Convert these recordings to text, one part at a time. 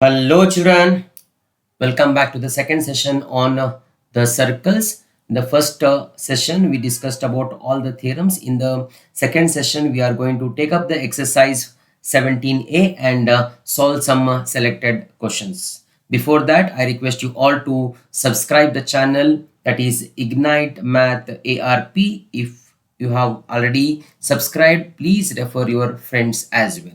Hello, children. Welcome back to the second session on the circles. In the first session, we discussed about all the theorems. In the second session, we are going to take up the exercise 17A and solve some selected questions. Before that, I request you all to subscribe the channel, that is Ignite Math ARP. If you have already subscribed, please refer your friends as well.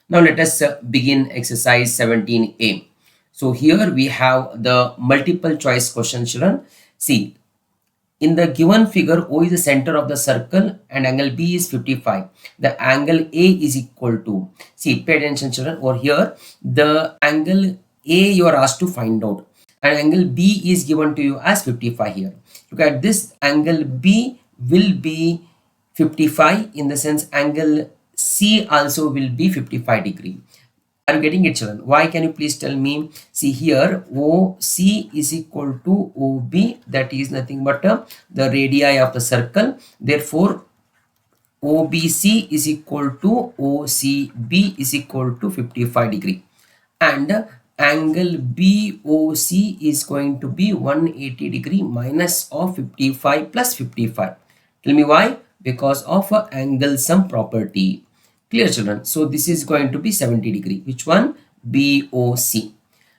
Now let us begin exercise 17A. So here we have the multiple choice question, children. See, in the given figure, O is the center of the circle and angle B is 55. The angle A is equal to, see, pay attention, children. Over here, the angle A you are asked to find out and angle B is given to you as 55 here. Look at this, angle B will be 55, in the sense angle C also will be 55 degree. Are you getting it, children? Why, can you please tell me? See here, OC is equal to OB, that is nothing but the radii of the circle. Therefore, OBC is equal to OCB is equal to 55 degree. And angle BOC is going to be 180 degree minus of 55 plus 55. Tell me why? Because of angle sum property. Clear, children? So this is going to be 70 degree. Which one? BOC.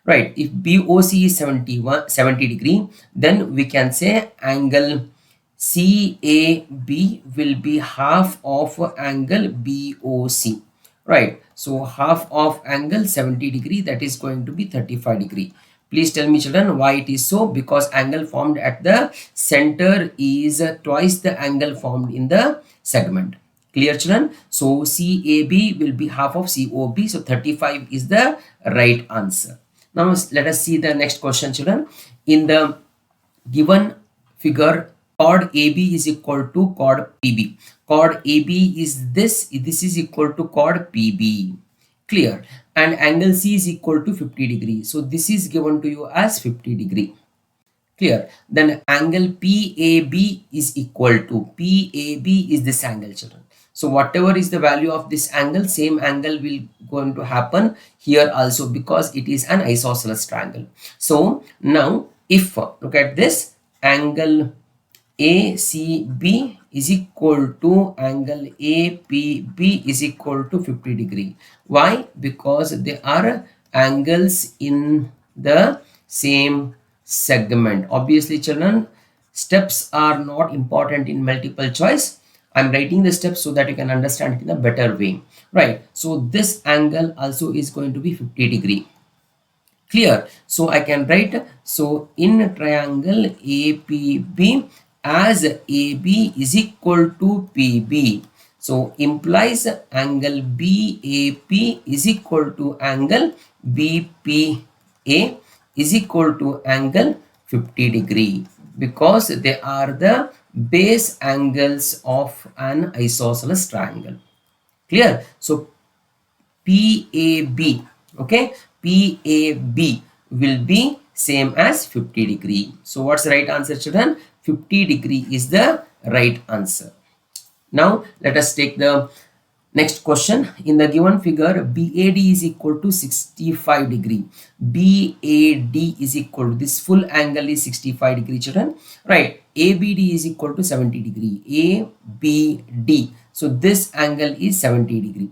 Right. If BOC is 70 degree, then we can say angle CAB will be half of angle BOC. Right. So half of angle 70 degree, that is going to be 35 degree. Please tell me, children, why it is so? Because angle formed at the center is twice the angle formed in the segment. Clear, children? So CAB will be half of COB. So 35 is the right answer. Now let us see the next question, children. In the given figure, chord AB is equal to chord PB. Chord AB is this is equal to chord PB. Clear? And angle C is equal to 50 degree. So this is given to you as 50 degree. Clear? Then angle PAB is equal to, PAB is this angle, children. So whatever is the value of this angle, same angle will going to happen here also, because it is an isosceles triangle. So now if look at this, angle ACB is equal to angle APB is equal to 50 degree. Why? Because they are angles in the same segment. Obviously, children, steps are not important in multiple choice. I'm writing the steps so that you can understand it in a better way. Right. So this angle also is going to be 50 degree. Clear? So I can write, so in triangle APB, as AB is equal to PB, so implies angle BAP is equal to angle BPA is equal to angle 50 degree, because they are the base angles of an isosceles triangle. Clear? So PAB, okay, PAB will be same as 50 degree. So what's the right answer, children? 50 degree is the right answer. Now let us take the next question. In the given figure, BAD is equal to 65 degree. BAD is equal to, this full angle is 65 degree, children. Right. ABD is equal to 70 degree. ABD. So this angle is 70 degree.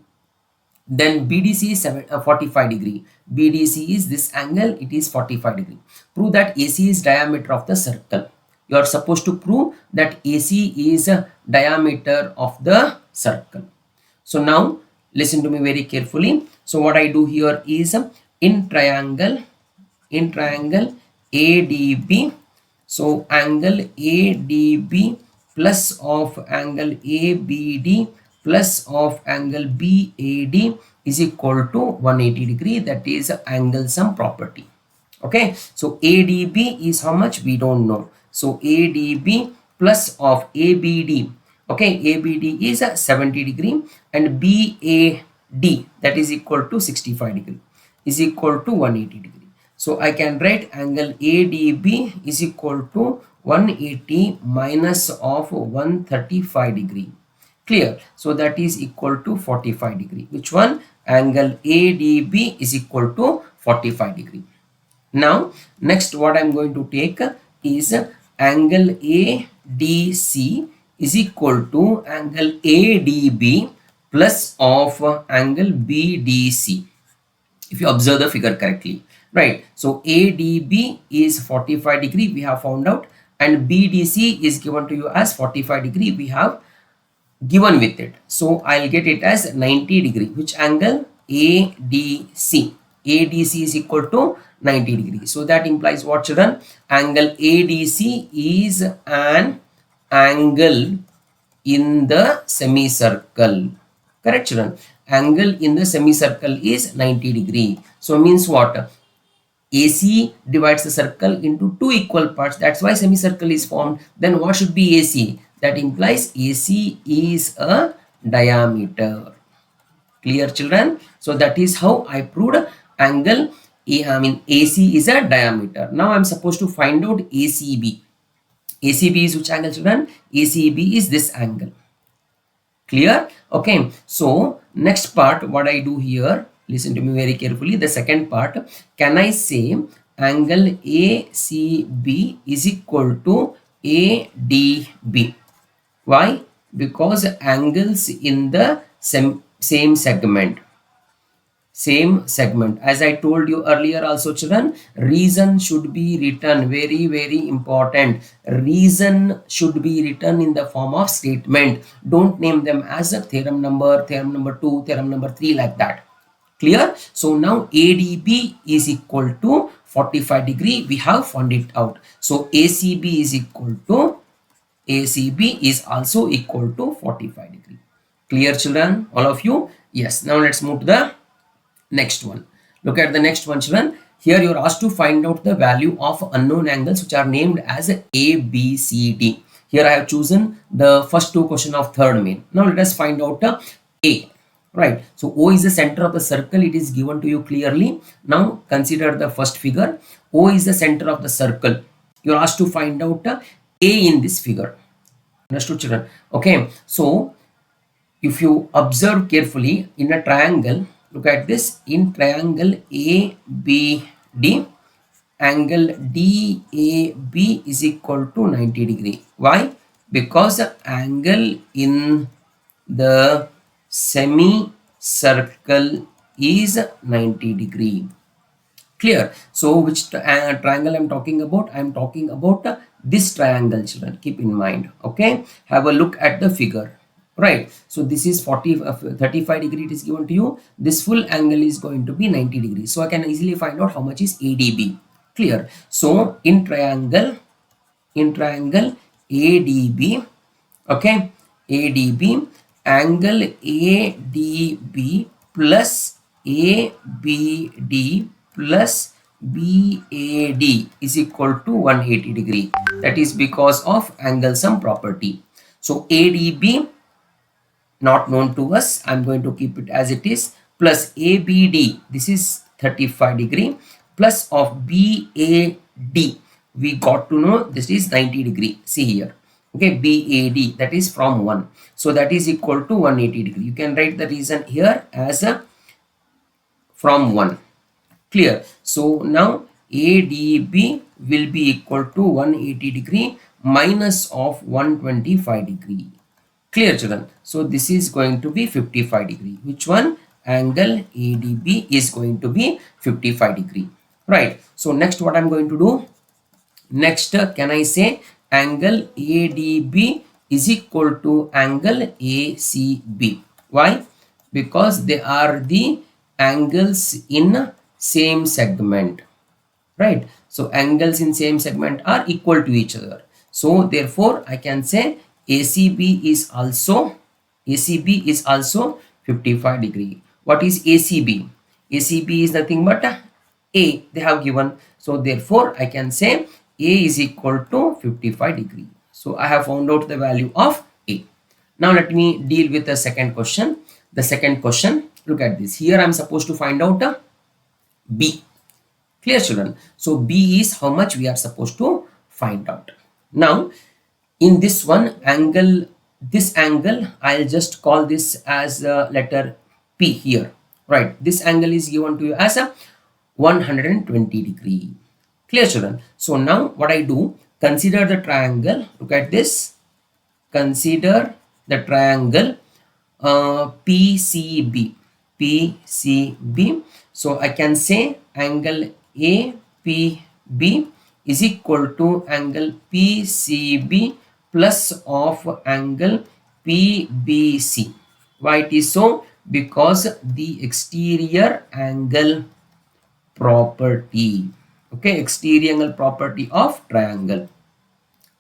Then BDC is 45 degree. BDC is this angle, it is 45 degree. Prove that AC is diameter of the circle. You are supposed to prove that AC is a diameter of the circle. So now listen to me very carefully. So what I do here is in triangle ADB. So angle ADB plus of angle ABD plus of angle BAD is equal to 180 degree. That is angle sum property. Okay. So ADB is how much? We don't know. So ADB plus of ABD. Okay. ABD is 70 degree and BAD, that is equal to 65 degree, is equal to 180 degree. So I can write angle ADB is equal to 180 minus of 135 degree. Clear? So that is equal to 45 degree. Which one? Angle ADB is equal to 45 degree. Now next what I'm going to take is angle ADC is equal to angle ADB plus of angle BDC, if you observe the figure correctly, right? So ADB is 45 degree, we have found out, and BDC is given to you as 45 degree, we have given with it. So I'll get it as 90 degree. Which angle? ADC. ADC is equal to 90 degree. So that implies what, children? Angle ADC is an angle in the semicircle. Correct, children? Angle in the semicircle is 90 degree. So means what? AC divides the circle into two equal parts. That's why semicircle is formed. Then what should be AC? That implies AC is a diameter. Clear, children? So that is how I proved angle AC is a diameter. Now I'm supposed to find out ACB. ACB is which angle, children? ACB is this angle. Clear? Okay. So next part, what I do here, listen to me very carefully. The second part, can I say angle ACB is equal to ADB? Why? Because angles in the same segment. Same segment. As I told you earlier also, children, reason should be written, very important. Reason should be written in the form of statement. Don't name them as a theorem number 2, theorem number 3, like that. Clear? So now ADB is equal to 45 degree. We have found it out. So ACB is also equal to 45 degree. Clear, children? All of you? Yes. Now let's move to the next one. Look at the next one, children. Here you are asked to find out the value of unknown angles which are named as A, B, C, D. Here I have chosen the first two question of third main. Now let us find out A. Right. So O is the center of the circle. It is given to you clearly. Now consider the first figure. O is the center of the circle. You are asked to find out A in this figure. Understood, children? Okay. So if you observe carefully in a triangle, look at this. In triangle ABD, angle DAB is equal to 90 degree. Why? Because the angle in the semicircle is 90 degree. Clear? So which triangle I'm talking about? I'm talking about this triangle, children. Keep in mind. Okay. Have a look at the figure. Right. So this is 35 degree. It is given to you. This full angle is going to be 90 degrees. So I can easily find out how much is ADB. Clear? So in triangle ADB, okay, ADB, angle ADB plus ABD plus BAD is equal to 180 degree. That is because of angle sum property. So ADB not known to us, I'm going to keep it as it is, plus ABD, this is 35 degree, plus of BAD, we got to know this is 90 degree. See here, okay, BAD, that is from 1, so that is equal to 180 degree. You can write the reason here as a from 1. Clear? So now ADB will be equal to 180 degree minus of 125 degree. Clear, children? So this is going to be 55 degree. Which one? Angle ADB is going to be 55 degree. Right. So next what I'm going to do? Next, can I say angle ADB is equal to angle ACB? Why? Because they are the angles in same segment. Right. So angles in same segment are equal to each other. So therefore I can say ACB is also 55 degree. What is ACB? ACB is nothing but A they have given. So therefore I can say A is equal to 55 degree. So I have found out the value of A. Now let me deal with the second question. The second question, look at this. Here I am supposed to find out B. Clear, children? So B is how much we are supposed to find out. Now in this one angle, this angle, I'll just call this as a letter P here. Right. This angle is given to you as a 120 degree. Clear, children? So now what I do, consider the triangle. Look at this. Consider the triangle PCB. PCB. So I can say angle APB is equal to angle PCB plus of angle PBC. Why it is so? Because the exterior angle property. Okay, exterior angle property of triangle.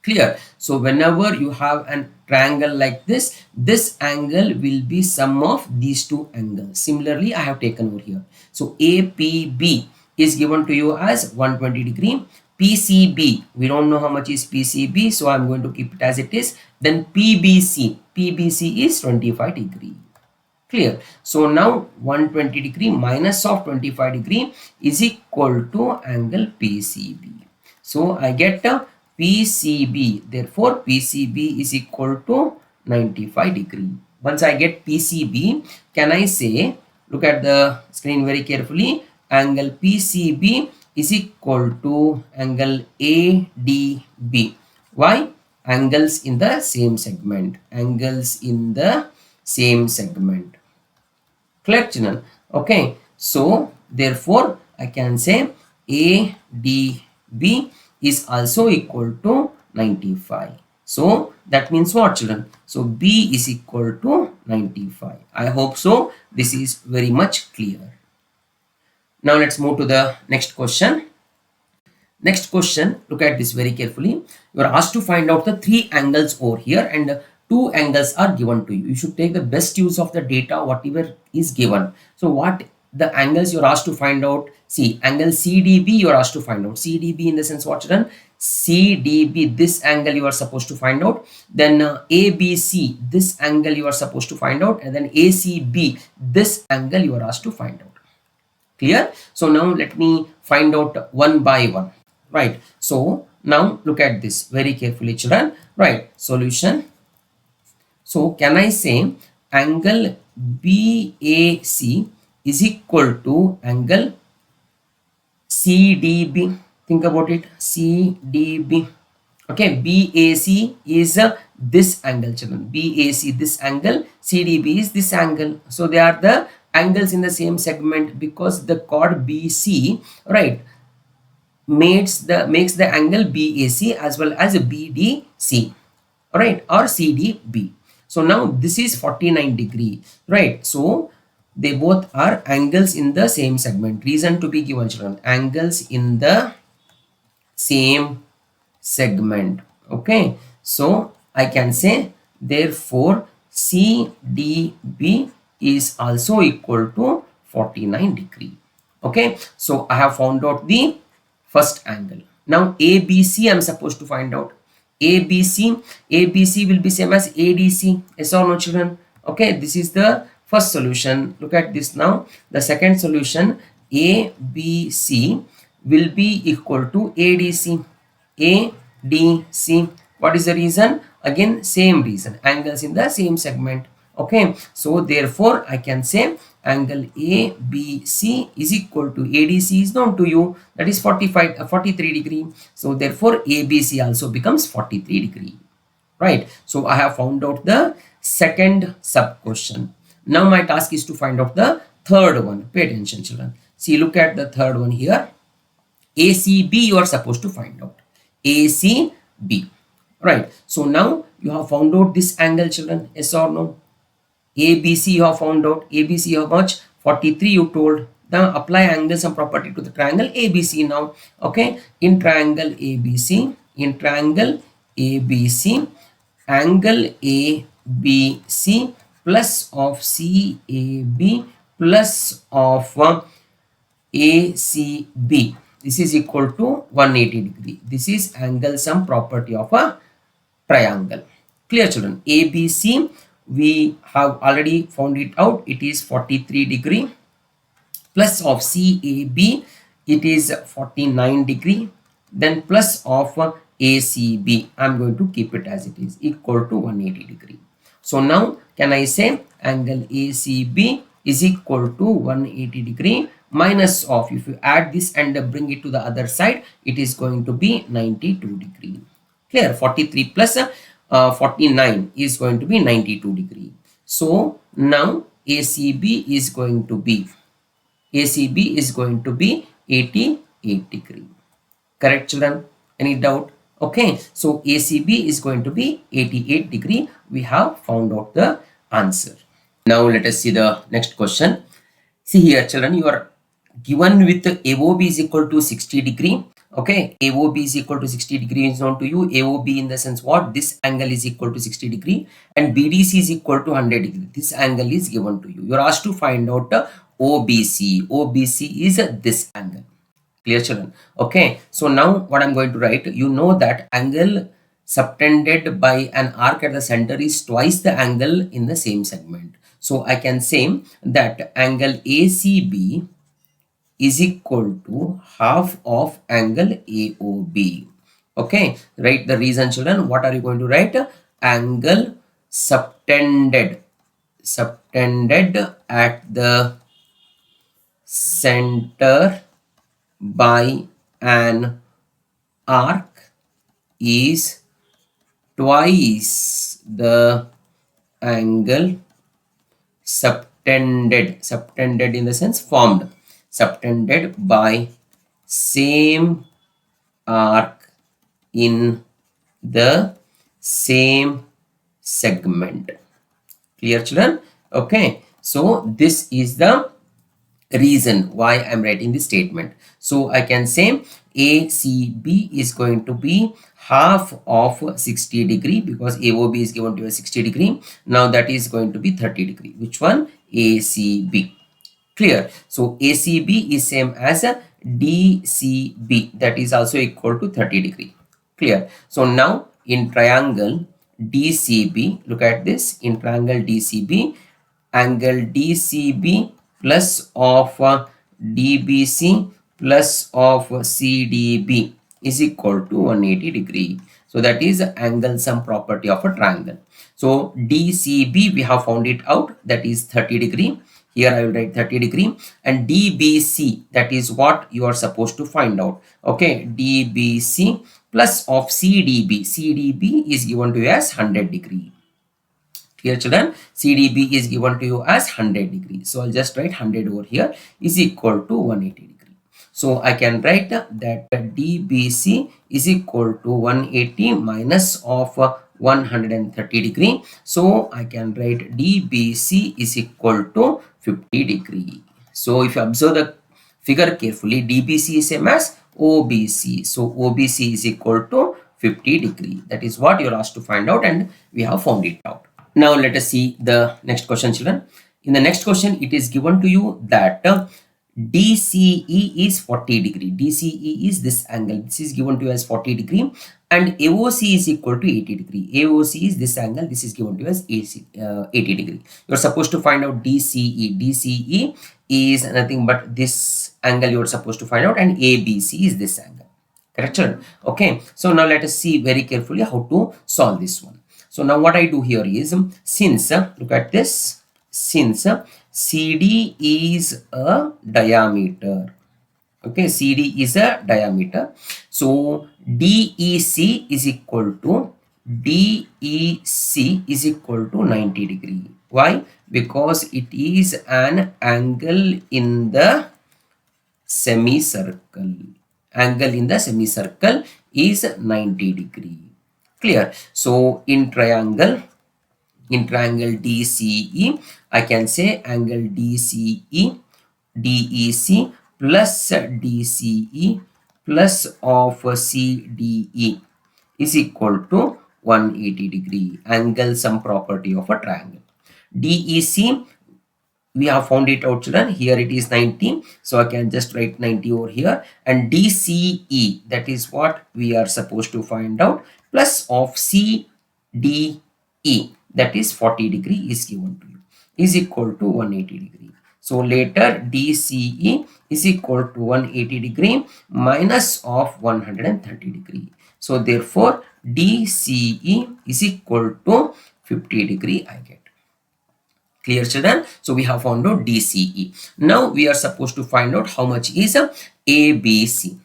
Clear? So whenever you have a triangle like this angle will be sum of these two angles. Similarly, I have taken over here. So APB is given to you as 120 degree. PCB, we don't know how much is PCB, so I'm going to keep it as it is. Then PBC is 25 degree. Clear? So now 120 degree minus of 25 degree is equal to angle PCB. So I get a PCB. Therefore, PCB is equal to 95 degree. Once I get PCB, can I say, look at the screen very carefully, angle PCB is equal to angle ADB. Why? Angles in the same segment. Angles in the same segment. Clear, children? Okay. So therefore I can say ADB is also equal to 95. So that means what, children? So B is equal to 95. I hope so. This is very much clear. Now let's move to the next question. Next question, look at this very carefully. You are asked to find out the three angles over here and two angles are given to you. You should take the best use of the data, whatever is given. So what the angles you're asked to find out? See, angle CDB you are asked to find out. CDB in the sense what, children? CDB, this angle you are supposed to find out. Then ABC, this angle you are supposed to find out. And then ACB, this angle you are asked to find out. Clear? So now let me find out one by one. Right. So now look at this very carefully, children. Right. Solution. So can I say angle BAC is equal to angle CDB? Think about it. CDB. Okay. BAC is this angle, children. BAC, this angle. CDB is this angle. So they are the angles in the same segment because the chord BC, right, makes the angle BAC as well as BDC, right, or CDB. So now this is 49 degree, right? So they both are angles in the same segment. Reason to be given, children, angles in the same segment. Okay, so I can say therefore CDB is also equal to 49 degree. Okay, so I have found out the first angle. Now ABC I am supposed to find out. ABC will be same as ADC. Yes or no, children? Okay, this is the first solution. Look at this now. The second solution, ABC will be equal to ADC. ADC. What is the reason? Again, same reason. Angles in the same segment. Okay, so therefore I can say angle ABC is equal to ADC is known to you, that is 43 degree. So therefore ABC also becomes 43 degree. Right. So I have found out the second sub question. Now my task is to find out the third one. Pay attention, children. See, look at the third one here. ACB you are supposed to find out. ACB. Right. So now you have found out this angle, children. Yes or no? ABC you have found out. ABC how much? 43 you told. Now apply angles and property to the triangle ABC now. Okay. In triangle ABC. In triangle ABC. Angle ABC plus of CAB plus of ACB. This is equal to 180 degree. This is angle sum property of a triangle. Clear, children? ABC we have already found it out. It is 43 degree plus of CAB. It is 49 degree. Then plus of ACB. I'm going to keep it as it is, equal to 180 degree. So now can I say angle ACB is equal to 180 degree minus of, if you add this and bring it to the other side, it is going to be 92 degree. Clear? 43 plus 49 is going to be 92 degree. So now ACB is going to be 88 degree. Correct, children? Any doubt? Okay, so ACB is going to be 88 degree. We have found out the answer. Now let us see the next question. See here, children, you are given with AOB is equal to 60 degree. Okay, AOB is equal to 60 degree is known to you. AOB in the sense what? This angle is equal to 60 degree and BDC is equal to 100 degree. This angle is given to you. You are asked to find out OBC. OBC is this angle. Clear, children? Okay, so now what I'm going to write, you know that angle subtended by an arc at the center is twice the angle in the same segment. So I can say that angle ACB is equal to half of angle AOB. Okay, write the reason, children. What are you going to write? Angle subtended at the center by an arc is twice the angle subtended in the sense formed, subtended by same arc in the same segment. Clear, children? Okay, so this is the reason why I'm writing this statement. So I can say ACB is going to be half of 60 degree because AOB is given to a 60 degree. Now that is going to be 30 degree. Which one? ACB. Clear? So ACB is same as a DCB, that is also equal to 30 degree. Clear? So now in triangle DCB, look at this, in triangle DCB, angle DCB plus of DBC plus of CDB is equal to 180 degree. So that is angle sum property of a triangle. So DCB we have found it out, that is 30 degree. Here I will write 30 degree, and DBC, that is what you are supposed to find out. Okay, DBC plus of CDB. CDB is given to you as 100 degree. Here, children, CDB is given to you as 100 degree. So I'll just write 100 over here is equal to 180 degree. So I can write that DBC is equal to 180 minus of 130 degree. So I can write DBC is equal to 50 degree. So if you observe the figure carefully, DBC is same as OBC. So OBC is equal to 50 degree. That is what you're asked to find out, and we have found it out. Now let us see the next question, children. In the next question, it is given to you that DCE is 40 degree. DCE is this angle. This is given to you as 40 degree, and AOC is equal to 80 degree. AOC is this angle. This is given to you as 80 degree. You're supposed to find out DCE. DCE is nothing but this angle you are supposed to find out, and ABC is this angle. Correct, children? Okay. So now let us see very carefully how to solve this one. So now what I do here is, since look at this, since CD is a diameter, okay, CD is a diameter, so DEC is equal to 90 degree. Why? Because it is an angle in the semicircle. Angle in the semicircle is 90 degree. Clear? So in triangle DCE, I can say angle DCE, DEC plus DCE plus of CDE is equal to 180 degree. Angle sum property of a triangle. DEC, we have found it out, children. Here it is 90, so I can just write 90 over here, and DCE, that is what we are supposed to find out, plus of CDE, that is 40 degree is given to you, is equal to 180 degree. So later DCE is equal to 180 degree minus of 130 degree. So therefore DCE is equal to 50 degree I get. Clear, children? So we have found out DCE. Now we are supposed to find out how much is ABC.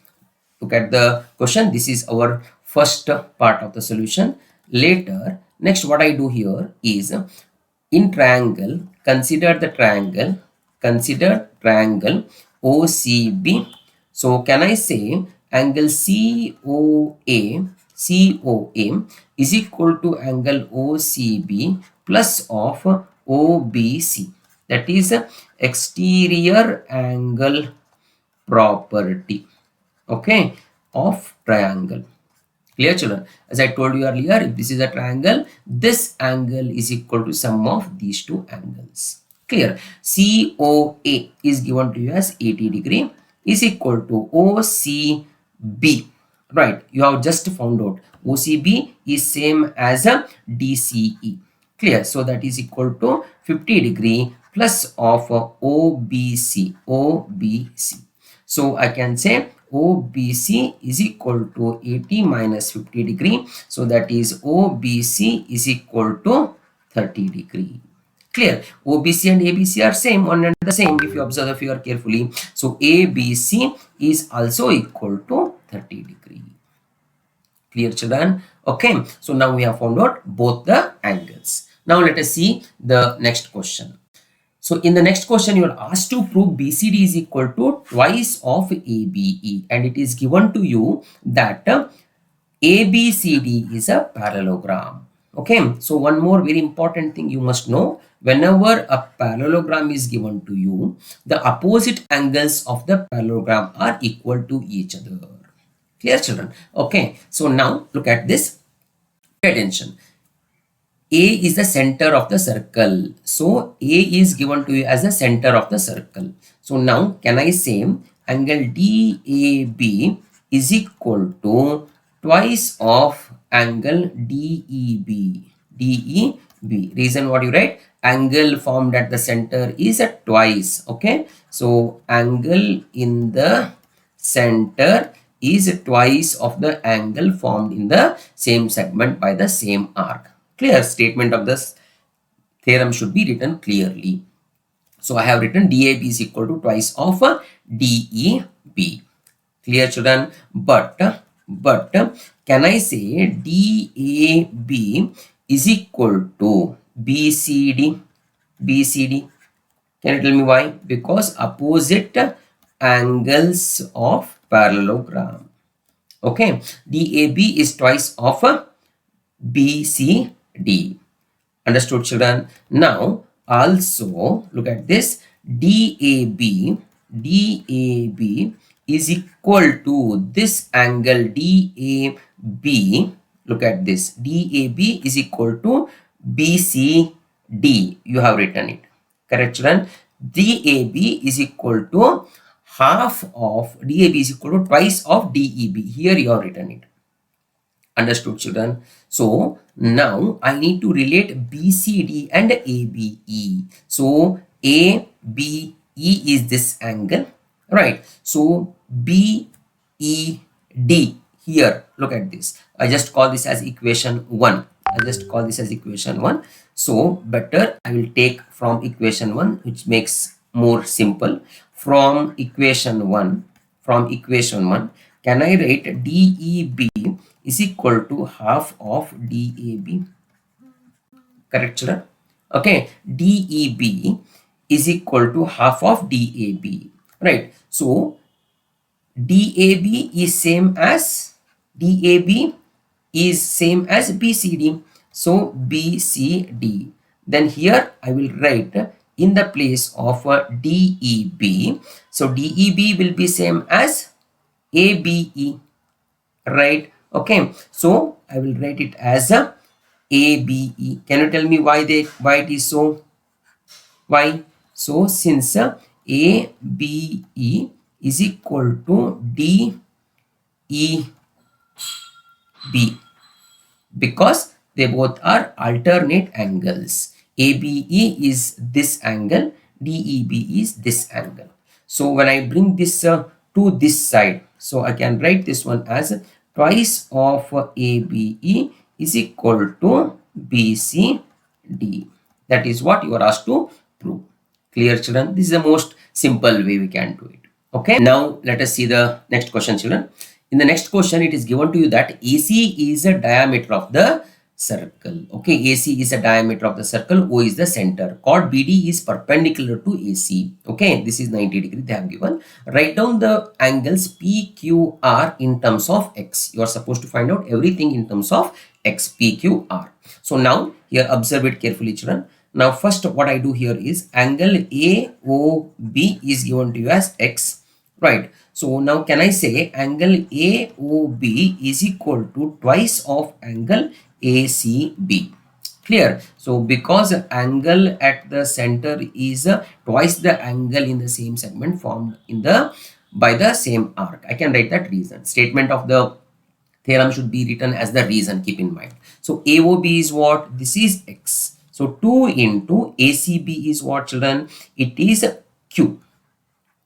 Look at the question. This is our first part of the solution. Later, next what I do here is in triangle, consider triangle OCB. So can I say angle COA is equal to angle OCB plus of OBC, that is exterior angle property, okay, of triangle. Clear, children? As I told you earlier, if this is a triangle, this angle is equal to sum of these two angles. Clear? COA is given to you as 80 degree is equal to OCB. Right? You have just found out OCB is same as a DCE. Clear? So that is equal to 50 degree plus of OBC. So I can say OBC is equal to 80 minus 50 degree. So that is OBC is equal to 30 degree. Clear? OBC and ABC are same, one and the same if you observe the figure carefully. So ABC is also equal to 30 degree. Clear, children? Okay. So now we have found out both the angles. Now let us see the next question. So in the next question, you are asked to prove BCD is equal to twice of ABE, and it is given to you that ABCD is a parallelogram. Okay, so one more very important thing you must know: whenever a parallelogram is given to you, the opposite angles of the parallelogram are equal to each other. Clear, children? Okay, so now look at this. Pay attention. A is the center of the circle. So A is given to you as the center of the circle. So now can I say angle DAB is equal to twice of angle DEB. DEB. Reason what you write? Angle formed at the center is a twice. Okay. So angle in the center is twice of the angle formed in the same segment by the same arc. Clear? Statement of this theorem should be written clearly. So I have written DAB is equal to twice of DEB. Clear, children? But can I say DAB is equal to BCD? Can you tell me why? Because opposite angles of parallelogram. Okay, DAB is twice of BCD. Understood, children? Now also look at this. DAB is equal to this angle DAB. Look at this. DAB is equal to BCD. You have written it. Correct, children? DAB is equal to half of DAB is equal to twice of DEB. Here you have written it. Understood, children? So now I need to relate BCD and ABE. So ABE is this angle, right? So BED here. Look at this. I just call this as equation 1. So better I will take from equation 1, which makes more simple. From equation 1, can I write DEB is equal to half of DAB? Correct, children? Okay, DEB is equal to half of DAB, right? So DAB is same as BCD. So BCD. Then here I will write in the place of DEB. So DEB will be same as ABE, right? Okay, so I will write it as a ABE. Can you tell me why it is so? Why? So since ABE is equal to DEB, because they both are alternate angles. ABE is this angle, DEB is this angle. So when I bring this to this side, so I can write this one as twice of ABE is equal to BCD. That is what you are asked to prove. Clear, children? This is the most simple way we can do it. Okay, now let us see the next question, children. In the next question, it is given to you that AC is a diameter of the circle. Okay, AC is a diameter of the circle. O is the center. Chord BD is perpendicular to AC. Okay, this is 90 degree they have given. Write down the angles PQR in terms of X. You are supposed to find out everything in terms of X, PQR. So now here observe it carefully, children. Now first what I do here is angle AOB is given to you as X, right? So now can I say angle AOB is equal to twice of angle ACB? Clear? So because angle at the center is twice the angle in the same segment formed in the by the same arc, I can write that reason. Statement of the theorem should be written as the reason, keep in mind. So AOB is what? This is X. So 2 into ACB is what, children? It is Q.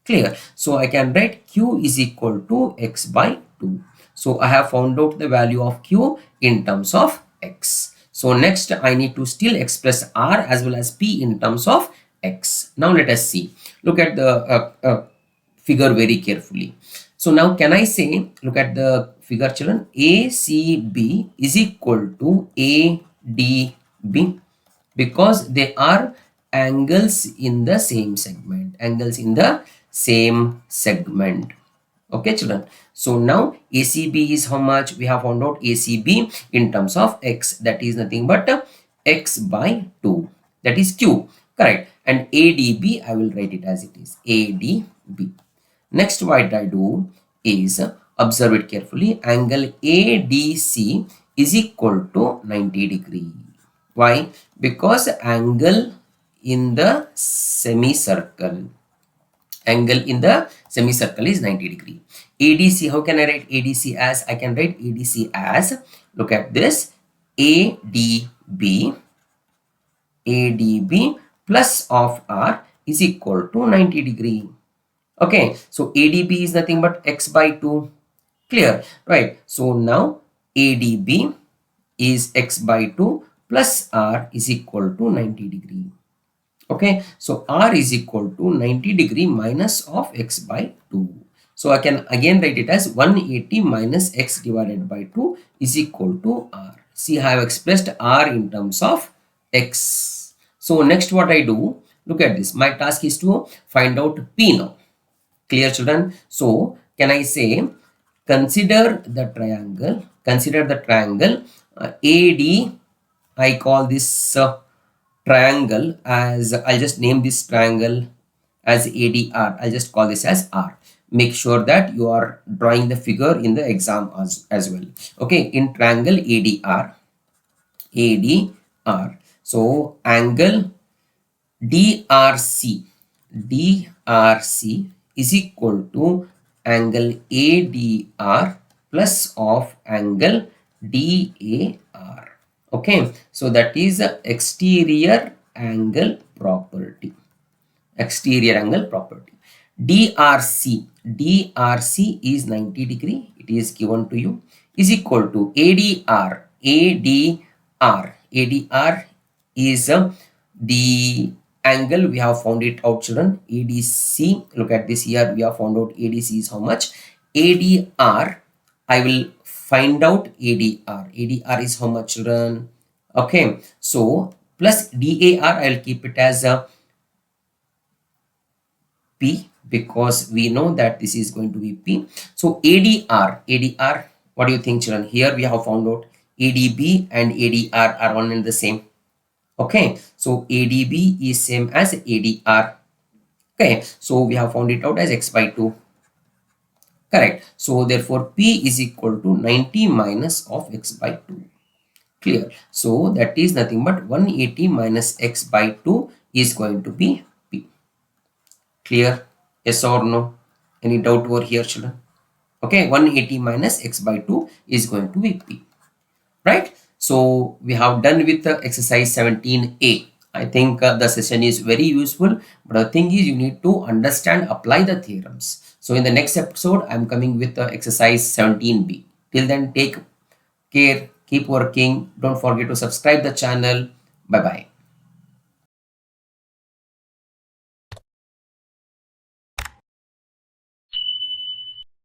Clear? So I can write Q is equal to X by 2. So I have found out the value of Q in terms of X. So next I need to still express R as well as P in terms of X. Now let us see. Look at the figure very carefully. So now can I say, look at the figure, children, ACB is equal to ADB because they are angles in the same segment. Angles in the same segment. Okay, children. So now ACB is how much? We have found out ACB in terms of X. That is nothing but X by 2. That is Q. Correct. And ADB, I will write it as it is. ADB. Next what I do is observe it carefully. Angle ADC is equal to 90 degree. Why? Because angle in the semicircle. Angle in the semicircle is 90 degree. ADC, how can I write ADC as? I can write ADC as, look at this, ADB plus of R is equal to 90 degree. Okay, so ADB is nothing but X by 2. Clear, right? So now ADB is X by 2 plus R is equal to 90 degree. Okay, so R is equal to 90 degree minus of X by 2. So I can again write it as 180 minus X divided by 2 is equal to R. See, I have expressed R in terms of X. So next what I do, look at this. My task is to find out P now. Clear, children? So can I say consider the triangle AD. I call this triangle as, I'll just name this triangle as ADR. I'll just call this as R. Make sure that you are drawing the figure in the exam as well. Okay, in triangle ADR. So angle DRC is equal to angle ADR plus of angle DAR. Okay, so that is exterior angle property. DRC is 90 degree. It is given to you, is equal to ADR. ADR is the angle, we have found it out, children. ADC, look at this here, we have found out ADC is how much. ADR, I will find out ADR. ADR is how much, children? Okay, so plus DAR, I will keep it as a P because we know that this is going to be P. So ADR, what do you think, children? Here we have found out ADB and ADR are one and the same. Okay, so ADB is same as ADR. Okay, so we have found it out as X by 2. Correct. So therefore P is equal to 90 minus of X by 2. Clear. So that is nothing but 180 minus X by 2 is going to be P. Clear? Yes or no? Any doubt over here, children? Okay, 180 minus X by 2 is going to be P. Right? So we have done with the exercise 17A. I think the session is very useful, but the thing is you need to understand, apply the theorems. So in the next episode, I'm coming with the exercise 17B. Till then, take care, keep working. Don't forget to subscribe the channel. Bye-bye.